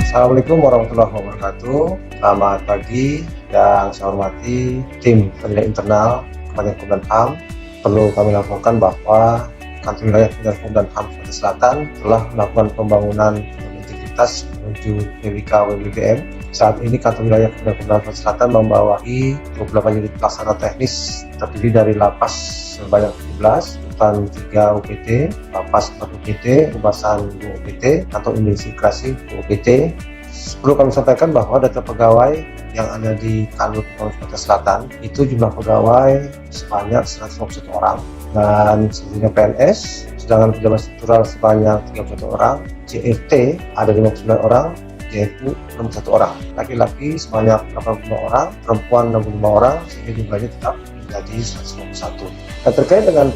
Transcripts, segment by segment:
Assalamualaikum warahmatullahi wabarakatuh. Selamat pagi yang saya hormati tim penilai internal Kementerian Hukum dan HAM. Perlu kami laporkan bahwa Kantor Wilayah Kementerian Hukum dan HAM Sumatera Selatan telah melakukan pembangunan integritas menuju PWK WBBM. Saat ini Kantor Wilayah Kementerian Hukum dan HAM Sumatera Selatan membawahi 28 unit pelaksana teknis terdiri dari lapas sebanyak 17, rutan 3 UPT, lapas 4 UPT, rubasan 2 UPT, atau imigrasi UPT. Perlu kami sampaikan bahwa data pegawai yang ada di Kanwil Sumatera Selatan itu jumlah pegawai sebanyak 151 orang, dan sisanya PNS, sedangkan pejabat struktural sebanyak 31 orang, JRT ada 59 orang, JFU 61 orang, laki-laki sebanyak 85 orang, perempuan 65 orang, sehingga jumlahnya tetap menjadi 151. Dan terkait dengan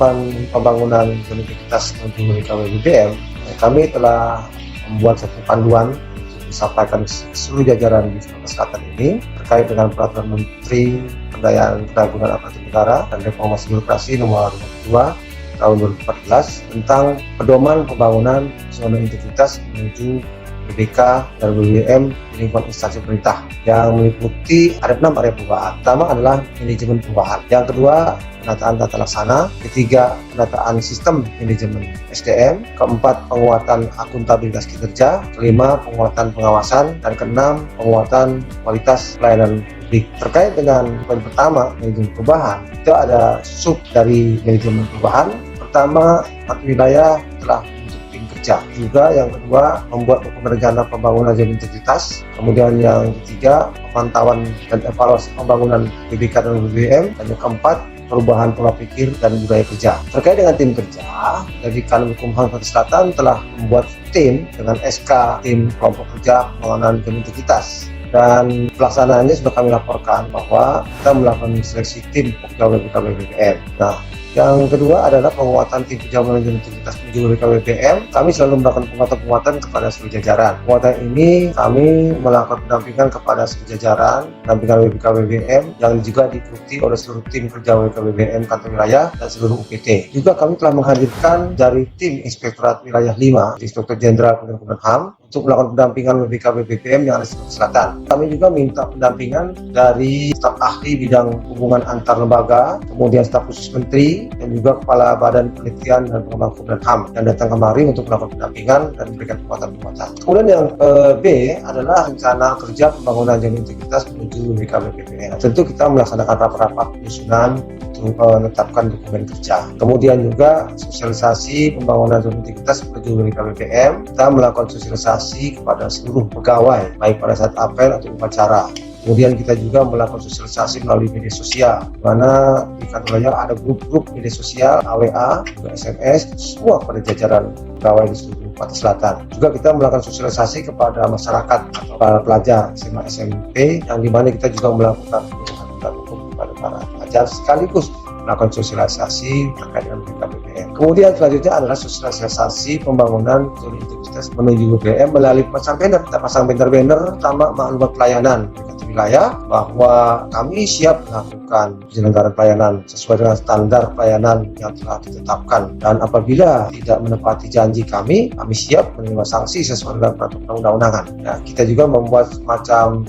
pembangunan integritas menuju WBBM, kami telah membuat satu panduan untuk disampaikan seluruh jajaran di Sumatera Selatan ini terkait dengan peraturan Menteri Pemberdayaan Perdagangan Aparatur Negara dan Reformasi Birokrasi nomor 2 tahun 2014 tentang pedoman pembangunan zona integritas menuju BPK dan WBBM di lingkungan instansi pemerintah yang meliputi ada 6 area perubahan. Pertama adalah manajemen perubahan. Yang kedua, penataan tata laksana. Ketiga, penataan sistem manajemen SDM. Keempat, penguatan akuntabilitas kinerja. Kelima, penguatan pengawasan. Dan keenam, penguatan kualitas pelayanan publik. Terkait dengan poin pertama, manajemen perubahan, itu ada sub dari manajemen perubahan. Pertama, Kantor Wilayah telah juga yang kedua membuat dokumen rencana pembangunan zona integritas, kemudian yang ketiga pemantauan dan evaluasi pembangunan BBK dan WBBM, dan yang keempat perubahan pola pikir dan budaya kerja. Terkait dengan tim kerja, dari Kanwil Hukum HAM Sumatera Selatan telah membuat tim dengan SK tim kelompok kerja pembangunan zona integritas, dan pelaksanaannya sudah kami laporkan bahwa kita melakukan seleksi tim pegawai BBK WBBM. Nah, yang kedua adalah penguatan tim kerja manajemen integritas menuju WBBM. Kami selalu melakukan penguatan kepada seluruh jajaran. Penguatan ini kami melakukan pendampingan kepada seluruh jajaran, pendampingan WBK WBBM yang juga diikuti oleh seluruh tim kerja WBK WBBM Kantor Wilayah dan seluruh UPT. Juga kami telah menghadirkan dari tim Inspektorat Wilayah 5, Inspektur Jenderal Kementerian Hukum dan HAM, untuk melakukan pendampingan WBK WBBM yang ada di Sumatera Selatan. Kami juga minta pendampingan dari staf ahli bidang hubungan antar lembaga, kemudian staf khusus menteri, dan juga Kepala Badan Penelitian dan Pengembangan Hukum dan HAM yang datang kemari untuk melakukan pendampingan dan memberikan penguatan. Kemudian yang B adalah rencana kerja pembangunan zona integritas menuju WBK WBBM. Tentu kita melaksanakan rapat-rapat penyusunan untuk menetapkan dokumen kerja. Kemudian juga sosialisasi pembangunan zona integritas menuju WBK WBBM. Kita melakukan sosialisasi kepada seluruh pegawai, baik pada saat apel atau upacara. Kemudian kita juga melakukan sosialisasi melalui media sosial, di mana di Kantor Wilayah ada grup-grup media sosial, AWA, juga SMS, semua pada jajaran pegawai di seluruh Sumatera Selatan. Juga kita melakukan sosialisasi kepada masyarakat atau para pelajar SMA SMP, yang dimana kita juga melakukan pendidikan hukum kepada para pelajar sekaligus melakukan sosialisasi terkait dengan BKBBM. Kemudian selanjutnya adalah sosialisasi pembangunan zona integritas menuju WBBM melalui pasang banner. Kita pasang banner utama maklumat pelayanan wilayah bahwa kami siap melakukan penyelenggaraan pelayanan sesuai dengan standar pelayanan yang telah ditetapkan, dan apabila tidak menepati janji kami siap menerima sanksi sesuai dengan peraturan perundang-undangan. Nah, kita juga membuat semacam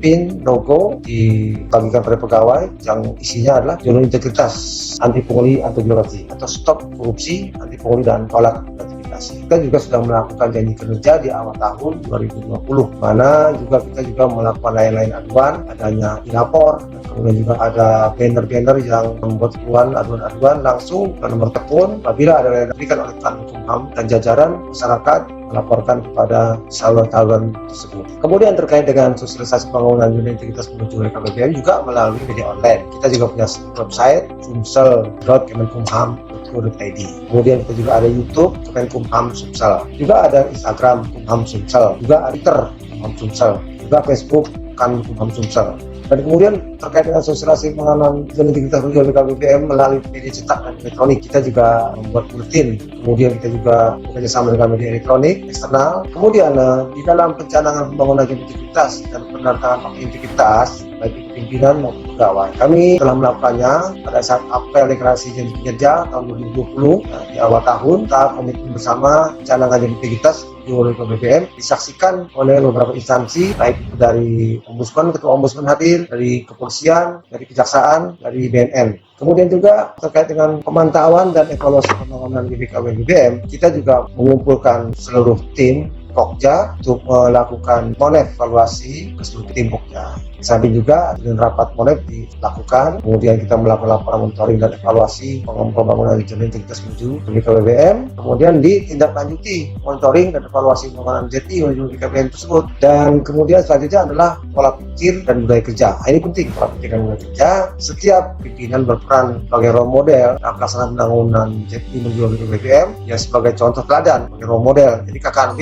pin logo dibagikan pada pegawai yang isinya adalah zona integritas anti pungli, anti birokrasi, atau stop korupsi, anti pungli dan tolak gratifikasi. Kita juga sudah melakukan janji kerja di awal tahun 2020, mana juga kita juga melakukan lain-lain aduan, adanya lapor, kemudian juga ada banner-banner yang membuat aduan-aduan langsung ke nomor telepon apabila ada yang diberikan oleh Kanwil Hukum HAM dan jajaran masyarakat melaporkan kepada saluran-saluran tersebut. Kemudian terkait dengan sosialisasi pembangunan zona integritas menuju WBBM juga melalui media online. Kita juga punya website sumsel.kemenkumham.go.id. Kemudian kita juga ada YouTube Kemenkumham Sumsel. Juga ada Instagram Kumham Sumsel. Juga ada Twitter Kumham Sumsel. Juga Facebook Kumham Sumsel. Dan kemudian terkait dengan sosialisasi penanganan zona integritas penjualan BKBBM melalui media cetak dan elektronik. Kita juga membuat buletin, kemudian kita juga bekerjasama dengan media elektronik eksternal. Kemudian di dalam pencanangan pembangunan integritas dan penerapan integritas baik itu pimpinan maupun pegawai, kami telah melakukannya pada saat apel deklarasi janji kinerja tahun 2020. Di awal tahun kita komitmen bersama pencanangan janji integritas oleh BKBBM disaksikan oleh beberapa instansi, baik itu dari Ombudsman, Ketua Ombudsman hadir, dari Kepolisian, dari Kejaksaan, dari BNN. Kemudian juga terkait dengan pemantauan dan evaluasi pembangunan BKBBM, kita juga mengumpulkan seluruh tim Pokja untuk melakukan monef evaluasi ke seluruh tim Pokja. Sampai juga dengan rapat monef dilakukan, kemudian kita melakukan laporan monitoring dan evaluasi pembangunan zona integritas menuju BKBBM, kemudian ditindaklanjuti monitoring dan evaluasi pembangunan JTI menuju BKBBM tersebut. Dan kemudian selanjutnya adalah pola pikir dan budaya kerja. Ini penting, pola pikir dan budaya kerja. Setiap pimpinan berperan sebagai role model dalam pelaksanaan pembangunan JTI menuju BKBBM, ya sebagai contoh teladan, sebagai role model. Jadi KKNB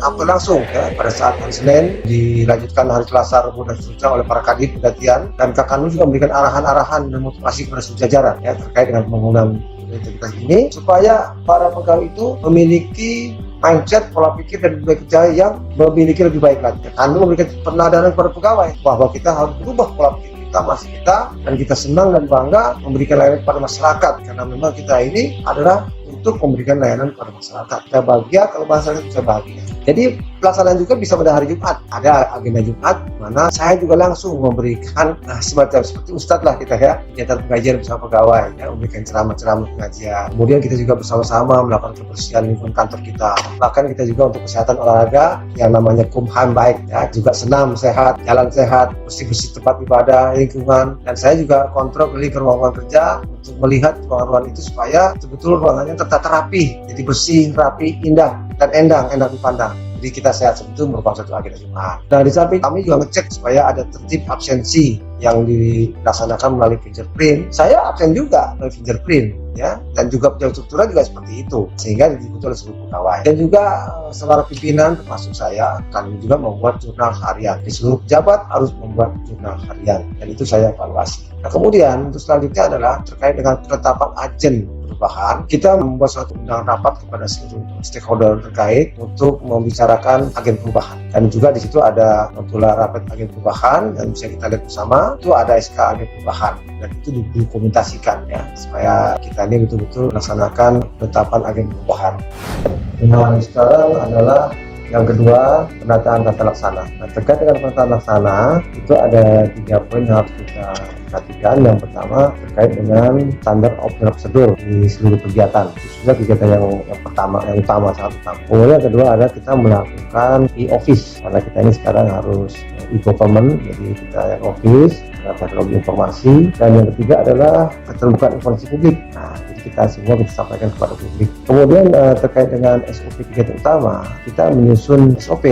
apel langsung ya pada saat hari Senin, dilanjutkan hari Selasa, Rabu dan seterusnya oleh para kadif penggantian, dan KKNB juga memberikan arahan-arahan dan motivasi kepada seluruh jajaran ya terkait dengan pembangunan integritas ini, supaya para pegawai itu memiliki mindset, pola pikir dan budaya kerja yang memiliki lebih baik lagi. KKNB memberikan peneladanan kepada pegawai bahwa kita harus berubah pola pikir kita, dan kita senang dan bangga memberikan layanan kepada masyarakat, karena memang kita ini adalah untuk memberikan layanan kepada masyarakat. Kita bahagia kalau masyarakat bisa bahagia. Jadi pelaksanaan juga bisa pada hari Jumat. Ada agenda Jumat, mana saya juga langsung memberikan semacam seperti ustadz lah kita ya, kegiatan pengajian bersama pegawai ya, memberikan ceramah-ceramah pengajian. Kemudian kita juga bersama-sama melakukan kebersihan lingkungan kantor kita. Bahkan kita juga untuk kesehatan olahraga yang namanya Kumham baik ya, juga senam sehat, jalan sehat, bersih-bersih tempat ibadah, lingkungan. Dan saya juga kontrol keliling ke ruangan kerja untuk melihat ruangan-ruangan itu supaya betul-betul ruangannya tertata rapi, jadi bersih, rapi, indah, dan enak dipandang. Jadi kita sehat itu merupakan satu agenda Jumat. Nah, di samping kami juga ngecek supaya ada tertib absensi yang dilaksanakan melalui fingerprint. Saya absen juga melalui fingerprint ya, dan juga pejabat struktural juga seperti itu, sehingga diikuti oleh seluruh pegawai. Dan juga seluruh pimpinan termasuk saya akan juga membuat jurnal harian. Di seluruh pejabat harus membuat jurnal harian, dan itu saya evaluasi. Nah, kemudian untuk selanjutnya adalah terkait dengan penetapan agen perubahan. Kita membuat suatu undangan rapat kepada seluruh stakeholder terkait untuk membicarakan agen perubahan. Dan juga di situ ada notula rapat agen perubahan, dan bisa kita lihat bersama itu ada SK agen perubahan, dan itu didokumentasikan ya, supaya kita ini betul-betul melaksanakan penetapan agen perubahan. Nah, sekarang adalah yang kedua, penataan tata laksana. Nah, terkait dengan penataan laksana itu ada 3 poin yang harus kita perhatikan. Yang pertama terkait dengan standar operasional prosedur di seluruh kegiatan. Khususnya kegiatan yang utama, sangat utama. Kemudian yang kedua adalah kita melakukan e-office, karena kita ini sekarang harus e-government, jadi kita e-office, teknologi informasi. Dan yang ketiga adalah keterbukaan informasi publik. Nah, jadi kita semua kita sampaikan kepada publik. Kemudian terkait dengan SOP kegiatan utama, kita menyusun SOP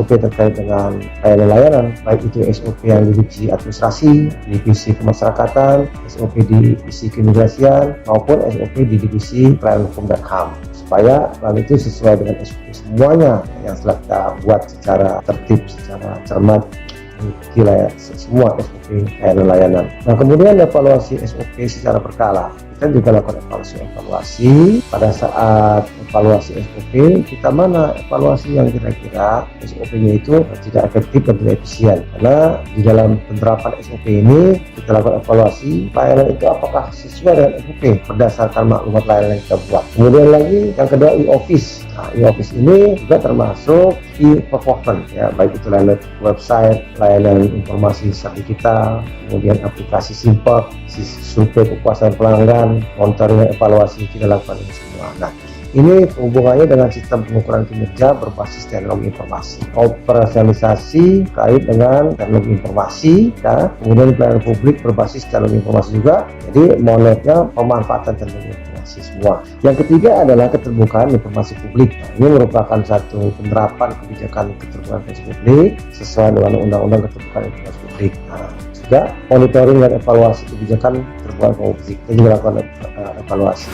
terkait dengan layanan, baik itu SOP yang di divisi administrasi, divisi kemasyarakatan, SOP di divisi keimigrasian, maupun SOP di divisi pelayanan hukum dan HAM, supaya hal itu sesuai dengan SOP semuanya yang telah kita buat secara tertib, secara cermat, semua SOP layanan. Nah, kemudian evaluasi SOP secara berkala. Kita juga lakukan evaluasi pada saat evaluasi SOP, kita mana evaluasi yang kira-kira SOP-nya itu tidak efektif dan tidak efisien. Karena di dalam penerapan SOP ini kita lakukan evaluasi layanan itu apakah sesuai dengan SOP berdasarkan maklumat layanan yang kita buat. Kemudian lagi yang kedua e-office. Nah, e-office ini juga termasuk e-performance ya, baik itu layanan website, layanan informasi secara digital, kemudian aplikasi Simpak, survei kepuasan pelanggan, monitoring, evaluasi, kita lakukan ini semua. Nah, ini hubungannya dengan sistem pengukuran kinerja berbasis teknologi informasi, operasionalisasi kait dengan teknologi informasi, ya, kemudian pelayanan publik berbasis teknologi informasi juga. Jadi monetnya pemanfaatan teknologi informasi semua. Yang ketiga adalah keterbukaan informasi publik. Nah, ini merupakan satu penerapan kebijakan keterbukaan informasi publik sesuai dengan Undang-Undang Keterbukaan Informasi Publik. Nah, juga monitoring dan evaluasi kebijakan keterbukaan publik, kita juga lakukan evaluasi.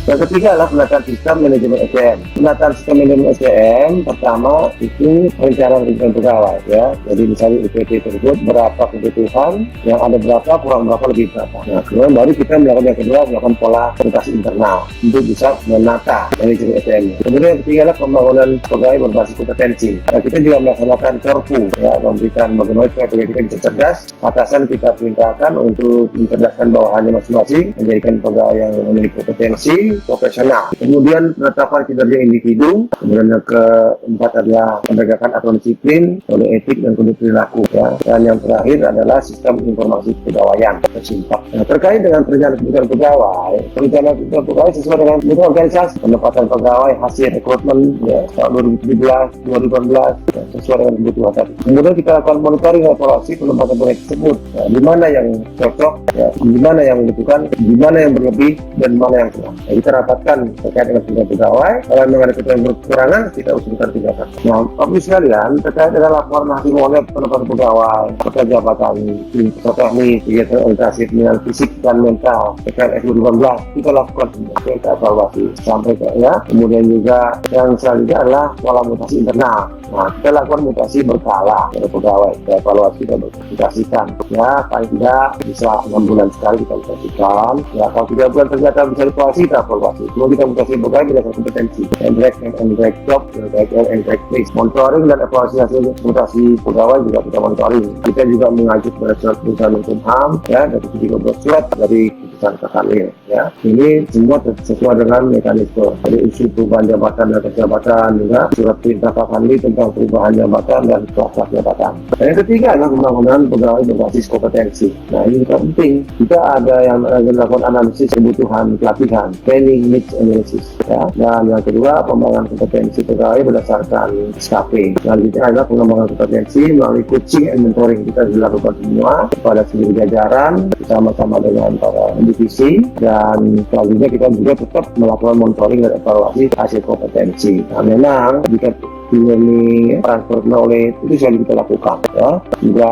Yang ketiga adalah penataan sistem manajemen SDM. Penataan sistem manajemen SDM pertama itu rencana rencana pegawai ya. Jadi misalnya UPT tersebut berapa kebutuhan, yang ada berapa, kurang berapa, lebih berapa. Nah, kemudian baru kita melakukan yang kedua, melakukan pola orientasi internal untuk bisa menata manajemen SDM. Kemudian yang ketiga adalah pembangunan pegawai berbasis kompetensi. Nah, kita juga melaksanakan Korpu ya, memberikan bagaimana supaya pegawai kita bisa cerdas. Atasan kita perintahkan untuk mencerdaskan bawahannya masing-masing, menjadikan pegawai yang memiliki kompetensi profesional. Kemudian penetapan kinerja individu. Kemudian yang keempat adalah penegakan aturan disiplin, kode etik dan kode perilaku ya. Dan yang terakhir adalah sistem informasi kepegawaian tersimpak. Nah, terkait dengan perencanaan kebutuhan pegawai, perencanaan kebutuhan pegawai sesuai dengan kebutuhan organisasi, penempatan pegawai hasil rekrutmen ya tahun 2017, 2018 ya, sesuai dengan kebutuhan tadi. Kemudian kita akan monitoring dan evaluasi penempatan pegawai tersebut. Nah, di mana yang cocok, ya, di mana yang membutuhkan, di mana yang berlebih, dan mana yang kurang. Nah, kita rapatkan terkait dengan kebutuhan pegawai. Kalau memang ada kekurangan, kita usulkan tindakan. Nah, Bapak sekalian, terkait dengan laporan hasil oleh penempatan pegawai, pekerja jabatan, peserta teknis, kegiatan organisasi, pembinaan fisik dan mental, terkait 2018, kita lakukan kita evaluasi sampai ke ya. Kemudian juga yang selanjutnya adalah pola mutasi internal. Nah, kita lakukan mutasi berkala pada pegawai, kita evaluasi dan mutasikan. Ya, paling tidak bisa 6 bulan sekali kita mutasikan. Ya, kalau 3 bulan ternyata bisa evaluasi, kita evaluasi. Kemudian kita mutasi pegawai berdasarkan kompetensi, indirect and indirect job, direct and indirect place. Monitoring dan evaluasi hasil mutasi pegawai juga kita monitoring. Kita juga mengajuk pada surat keputusan hukum HAM, ya, dari 13 surat dari keputusan Kakanwil. Ya, ini semua sesuai dengan mekanisme. Dari isu perubahan jabatan dan jabatan juga surat perintah Kakanwil tentang perubahan jabatan dan kelas jabatan. Dan yang ketiga adalah pembangunan pegawai berbasis kompetensi. Nah, ini juga penting. Kita ada yang melakukan analisis kebutuhan pelatihan, training needs analysis. Ya. Dan yang kedua, pengembangan kompetensi pegawai berdasarkan SKP. Selanjutnya adalah pengembangan kompetensi melalui coaching and mentoring. Kita dilakukan semua kepada seluruh jajaran bersama-sama dengan para divisi, dan selanjutnya kita juga tetap melakukan monitoring dan evaluasi hasil kompetensi. Nah, memang jika learning transfer knowledge itu selalu kita lakukan ya. Juga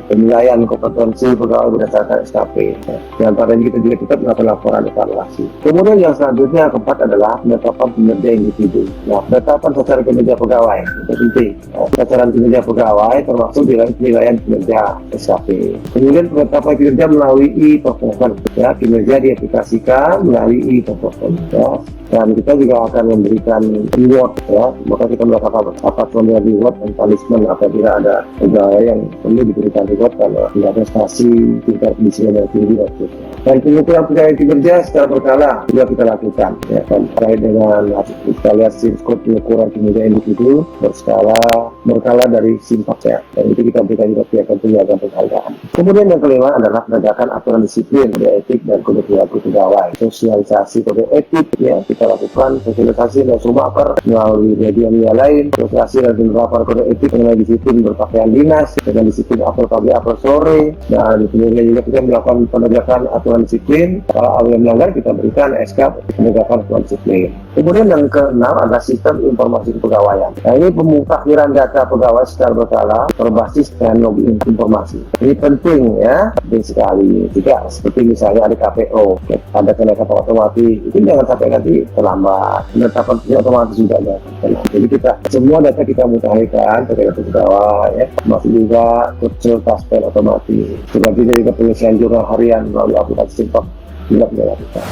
penilaian kompetensi pegawai berdasarkan SKP ya. Di antaranya kita juga tetap melakukan laporan evaluasi. Kemudian yang selanjutnya keempat adalah penetapan kinerja individu. Nah, penetapan sasaran kinerja pegawai itu penting ya. Sasaran kinerja pegawai termasuk penilaian kinerja SKP. Kemudian penetapan kinerja melalui e-performance ya, kinerja diaplikasikan melalui e-performance ya. Dan kita juga akan memberikan reward ya, maka kita melakukan apapun reward dan punishment apabila ada pegawai yang perlu diberikan reward karena tidak prestasi tingkat kedisiplinan yang tinggi dan seterusnya. Dan pengukuran pegawai kinerja secara berkala juga kita lakukan ya, terkait dengan kita lihat skor pengukuran kinerja individu berkala dari simpak ya, dan itu kita berikan juga pihak penjagaan penghargaan. Kemudian yang kelima adalah penegakan aturan disiplin, kode etik dan kode perilaku pegawai, sosialisasi kode etik ya, kita lakukan sosialisasi dan sumaker melalui media lain, sosialisasi dan penerapan kode etik mengenai disiplin berpakaian dinas dengan disiplin apel pagi apel sore, dan kemudian juga kita melakukan penegakan aturan disiplin. Kalau ada yang melanggar kita berikan SK penegakan aturan disiplin. Kemudian yang keenam adalah sistem informasi kepegawaian. Nah, ini pemutahiran data pegawai secara berkala berbasis teknologi informasi. Ini penting ya, penting sekali. Jika seperti misalnya ada KPO, ada kenaikan otomatis, itu jangan sampai nanti terlambat. Penetapan otomatis juga ya. Jadi kita semua data kita mutakhirkan terkait pegawai ya, masih juga kecil taspen otomatis. Selanjutnya juga penyelesaian jurnal harian melalui aplikasi Simpak juga kita lakukan.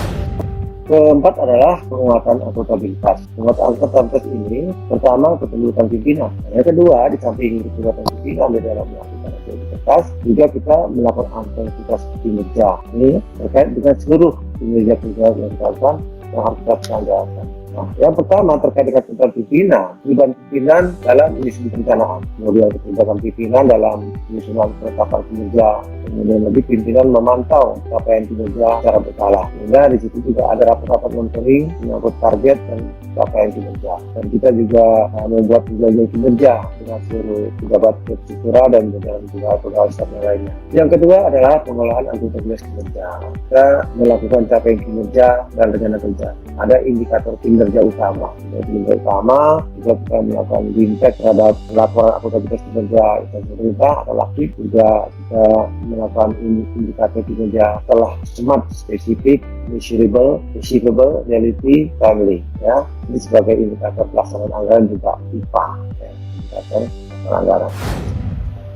Keempat adalah penguatan akuntabilitas. Penguatan akuntabilitas ini pertama kependudukan pimpinan. Yang kedua, di samping kependudukan pimpinan di dalam melakukan akuntabilitas, juga kita melakukan akuntabilitas kinerja. Ini terkait dengan seluruh kinerja pegawai yang dilakukan yang harus kita tanggalkan. Nah, yang pertama terkait dengan keterlibatan pimpinan dalam penyusunan perencanaan, kemudian keterlibatan pimpinan dalam penyusunan penetapan kinerja, kemudian lebih pimpinan memantau capaian kinerja secara berkala. Sehingga di situ juga ada rapat-rapat monitoring menyangkut target dan capaian kinerja. Dan kita juga membuat perjanjian kinerja dengan seluruh pejabat struktural dan jajaran pegawai staff yang lainnya. Yang kedua adalah pengelolaan akuntabilitas kinerja. Kita melakukan capaian kinerja dan rencana kerja. Ada indikator kinerja kinerja utama. Kinerja utama juga kita melakukan green tag terhadap laporan akuntabilitas kinerja instansi pemerintah atau LAKIP, juga kita melakukan indikator kinerja setelah smart, spesifik, measurable, achievable, reality, timely. Ya, ini sebagai indikator pelaksanaan anggaran juga IPA, ya, indikator anggaran.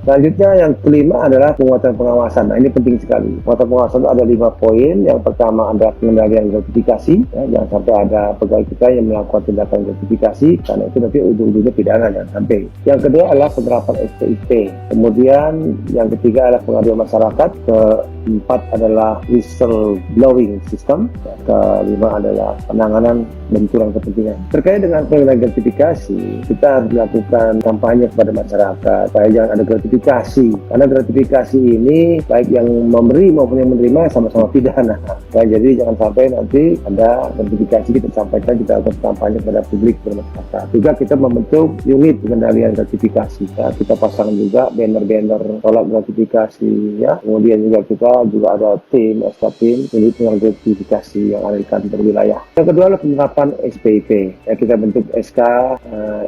Selanjutnya yang kelima adalah penguatan pengawasan. Nah, ini penting sekali. Penguatan pengawasan itu ada 5 poin. Yang pertama adalah pengendalian gratifikasi. Ya, jangan sampai ada pegawai kita yang melakukan tindakan gratifikasi, karena itu nanti ujung-ujungnya pidana, jangan sampai. Yang kedua adalah penerapan SPIP. Kemudian yang ketiga adalah pengaduan masyarakat. Keempat adalah whistleblowing system. Kelima adalah penanganan benturan kepentingan. Terkait dengan pengendalian gratifikasi, kita harus melakukan kampanye kepada masyarakat supaya jangan ada gratifikasi, karena gratifikasi ini baik yang memberi maupun yang menerima sama-sama pidana. Nah, jadi jangan sampai nanti ada gratifikasi kita sampaikan, kita akan kampanye kepada publik bermasyarakat. Juga kita membentuk unit pengendalian gratifikasi. Ya, kita pasang juga banner-banner tolak gratifikasi. Ya, kemudian juga ada tim, SK tim, unit pengendalian gratifikasi yang ada di kantor wilayah. Yang kedua adalah penerapan SPIP. Ya, kita bentuk SK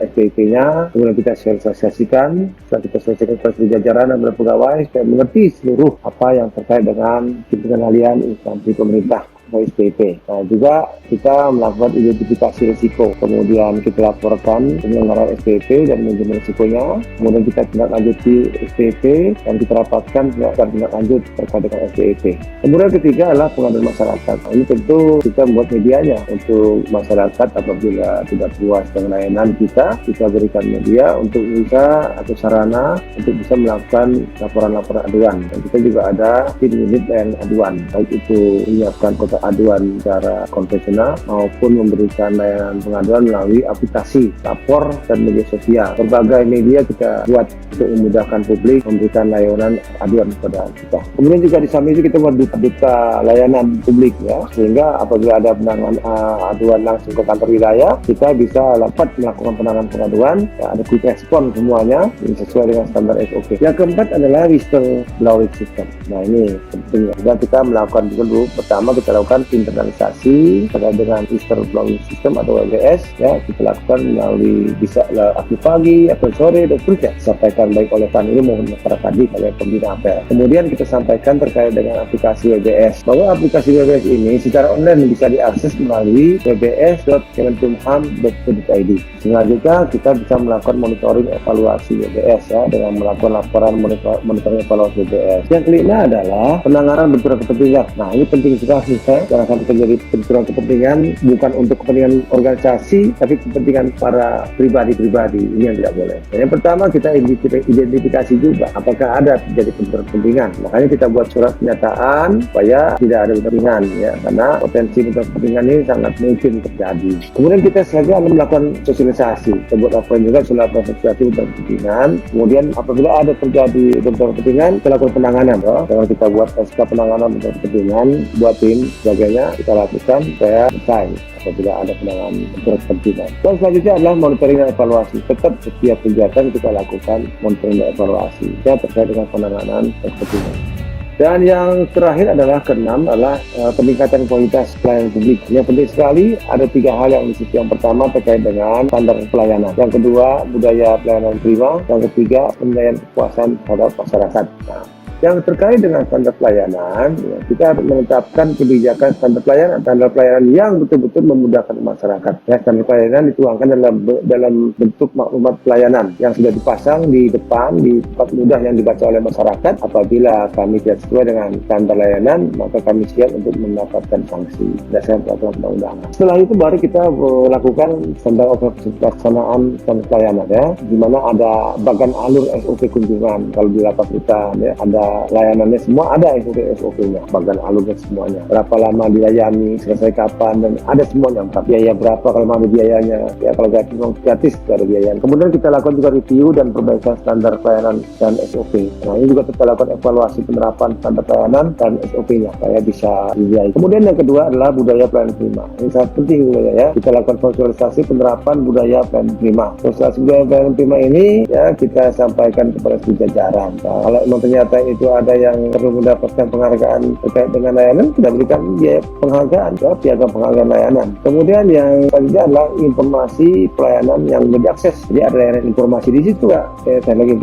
SPIP-nya, kemudian kita sosialisasikan. Setelah kita sosialisasikan seluruh jajaran dan pegawai supaya mengerti seluruh apa yang terkait dengan pengendalian instansi pemerintah atau SPIP. Nah, juga kita melakukan identifikasi risiko, kemudian kita laporkan penyelenggaraan SPIP dan manajemen risikonya, kemudian kita tindak lanjuti SPIP dan kita rapatkan tindak lanjut terkait dengan SPIP. Kemudian ketiga adalah pengaduan masyarakat. Nah, ini tentu kita membuat medianya untuk masyarakat. Apabila tidak puas dengan layanan kita berikan media untuk bisa atau sarana untuk bisa melakukan laporan-laporan aduan. Dan kita juga ada tim unit layanan aduan, baik itu menyiapkan kotak aduan secara konvensional maupun memberikan layanan pengaduan melalui aplikasi, lapor, dan media sosial. Berbagai media kita buat untuk memudahkan publik memberikan layanan aduan kepada kita. Kemudian juga di samping itu kita buat duta layanan publik, ya, sehingga apabila ada penanganan aduan langsung ke kantor wilayah, kita bisa dapat melakukan penanganan pengaduan, ya, ada quick respon semuanya sesuai dengan standar SOP. Yang keempat adalah whistleblowing system. Nah, ini penting. Dan kita melakukan dulu, pertama kita lakukan internalisasi terkait dengan whistleblowing system atau WBS, ya, kita lakukan melalui bisa aktif pagi atau sore dan seterusnya, disampaikan baik oleh panel maupun masyarakat oleh pembina apel. Kemudian kita sampaikan terkait dengan aplikasi WBS, bahwa aplikasi WBS ini secara online bisa diakses melalui wbs.kemenkumham.go.id. Selanjutnya kita bisa melakukan monitoring evaluasi WBS, ya, dengan melakukan laporan monitoring evaluasi WBS. Yang kelima adalah penanganan benturan kepentingan. Nah, ini penting sekali, jangan sampai terjadi benturan kepentingan bukan untuk kepentingan organisasi tapi kepentingan para pribadi-pribadi. Ini yang tidak boleh. Dan yang pertama kita identifikasi juga apakah ada terjadi benturan kepentingan. Makanya kita buat surat pernyataan supaya tidak ada kepentingan, ya, karena potensi benturan kepentingan ini sangat mungkin terjadi. Kemudian kita selanjutnya melakukan sosialisasi. Kita buat laporan juga soal sosialisasi benturan kepentingan. Kemudian apabila ada terjadi benturan kepentingan, kita lakukan penanganan. Kalau kita buat SK penanganan benturan kepentingan, buat tim sebagainya, kita lakukan supaya selesai apabila ada penanganan benturan kepentingan. Dan selanjutnya adalah monitoring dan evaluasi. Tetap setiap kegiatan kita lakukan monitoring dan evaluasi, ya, terkait dengan penanganan kepentingan. Dan yang terakhir adalah keenam adalah peningkatan kualitas pelayanan publik. Yang penting sekali ada 3 hal yang disitu. Yang pertama terkait dengan standar pelayanan. Yang kedua budaya pelayanan prima. Yang ketiga penilaian kepuasan terhadap masyarakat. Nah, yang terkait dengan standar pelayanan, ya, kita harus menetapkan kebijakan standar pelayanan yang betul-betul memudahkan masyarakat. Ya, standar pelayanan dituangkan dalam bentuk maklumat pelayanan yang sudah dipasang di depan di tempat mudah yang dibaca oleh masyarakat. Apabila kami tidak sesuai dengan standar layanan, maka kami siap untuk mendapatkan sanksi berdasarkan peraturan undang-undangan. Setelah itu baru kita lakukan standar operasi pelaksanaan standar pelayanan, ya, di mana ada bagan alur SOP kunjungan. Kalau di lapas kita, ya, ada layanannya semua, ada SOP-nya, bagian alurnya semuanya. Berapa lama dilayani, selesai kapan, dan ada semuanya. Biaya berapa kalau ada biayanya, ya, kalau gratis ada biayanya. Kemudian kita lakukan juga review dan perbaikan standar pelayanan dan SOP. Nah, ini juga kita lakukan evaluasi penerapan standar pelayanan dan SOP-nya supaya bisa dilihat. Kemudian yang kedua adalah budaya pelayanan prima. Ini sangat penting juga, ya. Kita lakukan sosialisasi penerapan budaya pelayanan prima. Sosialisasi budaya pelayanan prima ini, ya, kita sampaikan kepada seluruh jajaran. Nah, kalau memang ternyata itu ada yang perlu mendapatkan penghargaan terkait dengan layanan, kita berikan biaya penghargaan ya, piagam penghargaan layanan. Kemudian yang ketiga adalah informasi pelayanan yang mudah diakses. Jadi ada layanan informasi di situ ya, teknologi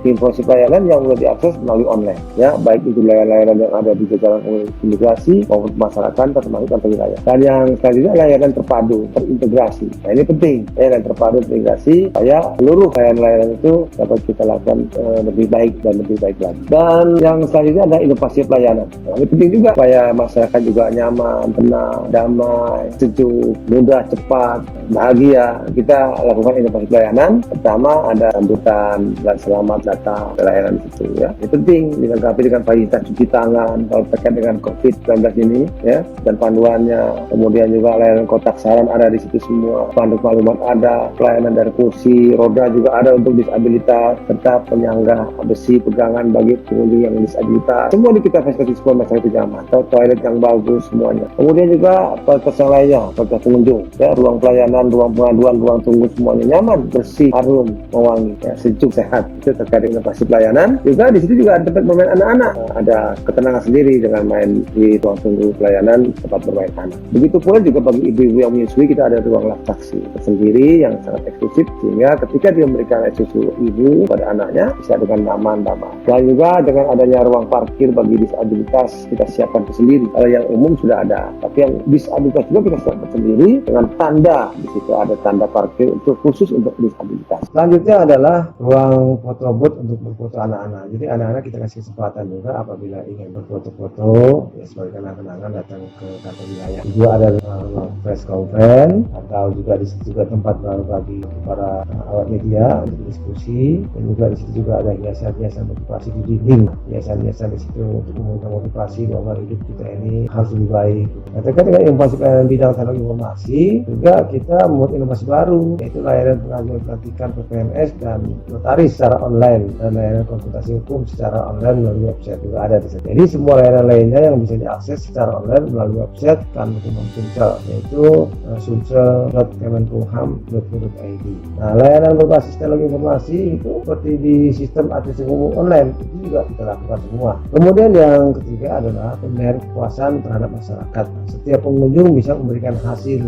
informasi pelayanan yang mudah diakses melalui online ya, baik itu layanan yang ada di jajaran imigrasi maupun masyarakat termasuk kantor wilayah. Dan yang selanjutnya layanan terpadu terintegrasi. Nah ini penting, layanan terpadu terintegrasi supaya seluruh layanan itu dapat kita lakukan lebih baik dan lebih baik lagi. Dan yang selanjutnya adalah inovasi pelayanan. Nah, ini penting juga supaya masyarakat juga nyaman, tenang, damai, sejuk, mudah, cepat, bahagia. Kita lakukan inovasi pelayanan. Pertama ada sambutan dan selamat datang ke layanan itu ya. Ini penting dilengkapi dengan fasilitas cuci tangan kalau terkait dengan COVID-19 ini ya, dan panduannya. Kemudian juga layanan kotak saran ada di situ semua, pandu maklumat ada, pelayanan dari kursi roda juga ada untuk disabilitas, serta penyangga besi pegangan bagi pengunjung yang disabilitas. Semua di kita fasilitasi supaya masyarakat itu nyaman, atau toilet yang bagus semuanya. Kemudian juga fasilitas yang lainnya, fasilitas pengunjung ya, ruang pelayanan, ruang pengaduan, ruang tunggu semuanya nyaman, bersih, harum, mewangi, ya, sejuk, sehat. Itu terkait dengan inovasi pelayanan. Juga di situ juga ada tempat bermain anak-anak. Ada ketenangan sendiri dengan main di ruang tunggu pelayanan, tempat bermain anak. Begitu pula juga bagi ibu-ibu yang menyusui, kita ada ruang laktasi tersendiri yang sangat eksklusif, sehingga ketika dia memberikan air susu ibu pada anaknya bisa dengan aman. Dan juga dengan adanya ruang parkir bagi disabilitas kita siapkan tersendiri. Kalau yang umum sudah ada, tapi yang disabilitas juga kita siapkan sendiri dengan tanda. Di situ ada tanda parkir untuk khusus untuk disabilitas. Selanjutnya adalah ruang foto booth untuk berfoto anak-anak. Jadi anak-anak kita kasih kesempatan juga apabila ingin berfoto-foto ya, sebagai kenang-kenangan datang ke kantor wilayah. Juga ada ruang press conference, atau juga di situ juga tempat bagi para awak media untuk diskusi. Dan juga di situ juga ada hiasan-hiasan motivasi di dinding, hiasan-hiasan di situ untuk memberikan motivasi bahwa hidup kita ini harus lebih baik. Nah, terkait dengan inovasi pelayanan bidang teknologi informasi, juga kita membuat inovasi baru, yaitu layanan pengajuan pelantikan PPNS dan notaris secara online, dan layanan konsultasi hukum secara online melalui website juga ada di situ. Jadi semua layanan lainnya yang bisa diakses secara online melalui website Kanwil Sumsel, yaitu sumsel.kemenkumham.go.id. Nah, layanan berbasis teknologi informasi itu seperti di sistem administrasi umum online itu juga kita lakukan semua. Kemudian yang ketiga adalah pemberian kepuasan terhadap masyarakat. Setiap pengunjung bisa memberikan hasil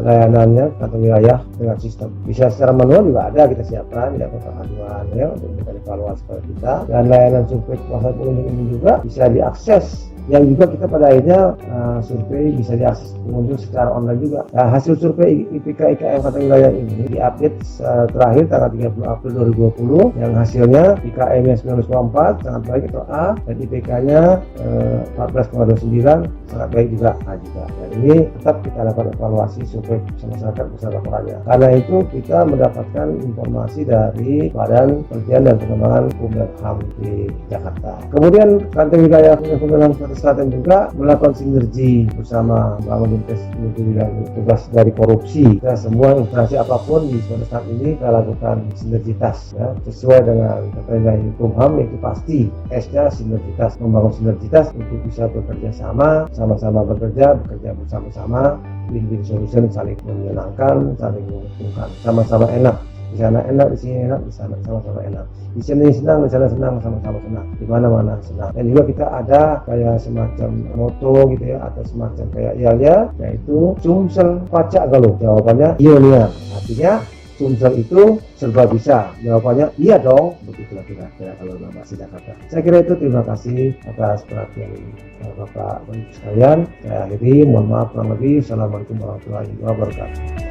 layanannya kantor wilayah dengan sistem. Bisa secara manual juga ada kita siapkan ya, kotak aduan ya, untuk memberikan evaluasi kepada kita. Dan layanan survei kepuasan pengunjung ini juga bisa diakses, yang juga kita pada akhirnya survei bisa diakses pengunjung secara online juga. Nah, hasil survei IPK IKM Kantor Wilayah ini diupdate terakhir tanggal 30 April 2020, yang hasilnya IKM-nya 9,4 sangat baik atau A, dan IPK-nya 14,29 sangat baik juga A juga. Dan ini tetap kita lakukan evaluasi survei masyarakat beserta laporannya. Karena itu kita mendapatkan informasi dari Badan Penelitian dan Pengembangan Hukum dan HAM di Jakarta. Kemudian Kantor Wilayah Hukum dan HAM Selatan juga melakukan sinergi bersama membangun tugas dari korupsi. Kita semua instansi apapun di Sumatera Selatan ini kita lakukan sinergitas ya, sesuai dengan ketentuan hukum HAM, yaitu pasti S-nya sinergitas, membangun sinergitas untuk bisa bekerja sama-sama bekerja bersama-sama, win-win solution, saling menyenangkan, saling menguntungkan, sama-sama enak. Di sana enak, di sini enak, di sana sama-sama enak. Di sini senang, di sana senang, sama-sama senang. Di mana-mana senang. Dan juga kita ada kayak semacam moto gitu ya, atau semacam kayak yel-yel, yaitu Sumsel Pacak Galuh. Jawabannya iya. Artinya Sumsel itu serba bisa. Jawabannya iya dong. Begitulah kira-kira kalau bahasa Jakarta. Saya kira itu. Terima kasih atas perhatian Bapak Ibu sekalian. Saya akhiri. Mohon maaf kurang lebih. Assalamualaikum warahmatullahi wabarakatuh.